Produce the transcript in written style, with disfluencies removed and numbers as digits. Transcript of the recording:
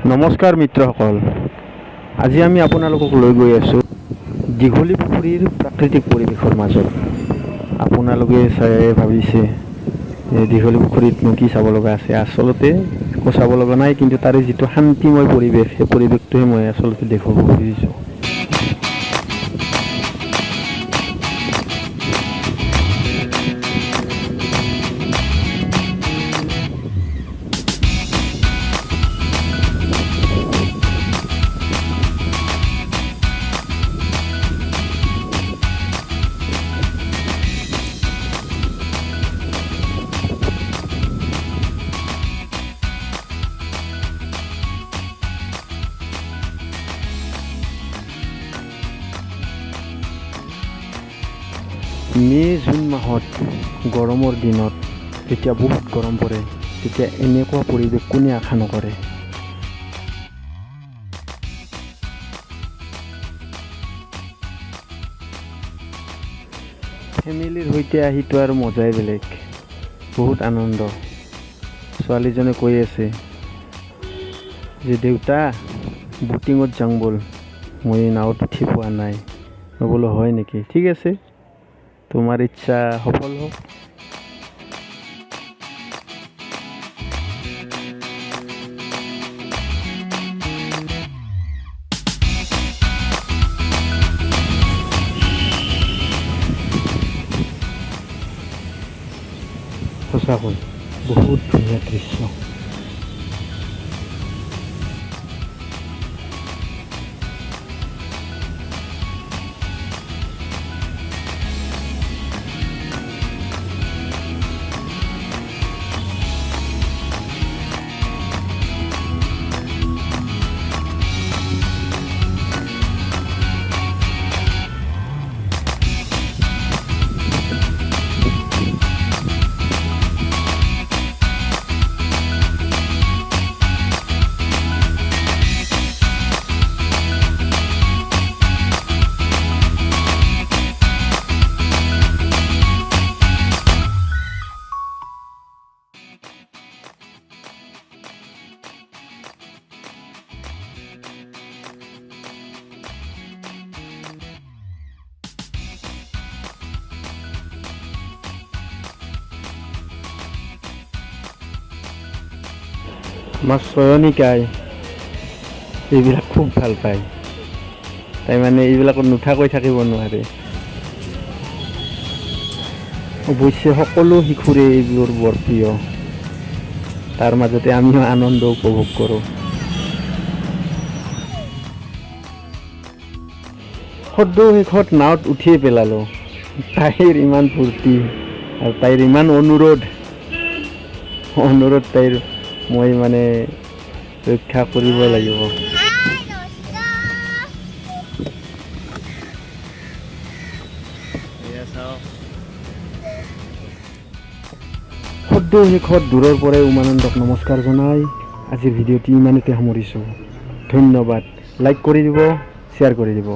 নমস্কাৰ মিত্ৰসকল, আজি আমি আপোনালোকক লৈ গৈ আছোঁ দীঘলীপুখুৰীৰ প্ৰাকৃতিক পৰিৱেশৰ মাজত। আপোনালোকে চাই ভাবিছে দীঘলীপুখুৰীতনো কি চাব লগা আছে। আচলতে একো চাব লগা নাই, কিন্তু তাৰে যিটো শান্তিময় পৰিৱেশ, সেই পৰিৱেশটোহে মই আচলতে দেখুৱাব খুজিছোঁ। জুন মাহত গৰমৰ দিনত যেতিয়া বহুত গৰম পৰে, তেতিয়া এনেকুৱা পৰিৱেশ কোনে আশা নকৰে। ফেমিলিৰ সৈতে আহিতো আৰু মজাই বেলেগ, বহুত আনন্দ। ছোৱালীজনে কৈ আছে যে দেউতা বুটিঙত যাওঁ ব'ল, মই নাৱত উঠি পোৱা নাই। মই বোলো হয় নেকি, ঠিক আছে, তোমাৰ ইচ্ছা সফল হওক। সঁচাকৈ বহুত ধুনীয়া দৃশ্য। আমাৰ চয়নিকাই এইবিলাক খুব ভাল পায়, তাই মানে এইবিলাকত নুঠাকৈ থাকিব নোৱাৰে। অৱশ্যে সকলো শিশুৰে এইবোৰ বৰ প্ৰিয়, তাৰ মাজতে আমিও আনন্দ উপভোগ কৰোঁ। সদ্য শেষত নাৱত উঠিয়ে পেলালোঁ। তাইৰ ইমান ফূৰ্তি আৰু তাইৰ ইমান অনুৰোধ তাইৰ মই মানে ৰক্ষা কৰিব লাগিব। সদ্য শেষত দূৰৰ পৰাই উমানন্দক নমস্কাৰ জনাই আজিৰ ভিডিঅ'টি ইমানতে সামৰিছোঁ। ধন্যবাদ। লাইক কৰি দিব, শ্বেয়াৰ কৰি দিব।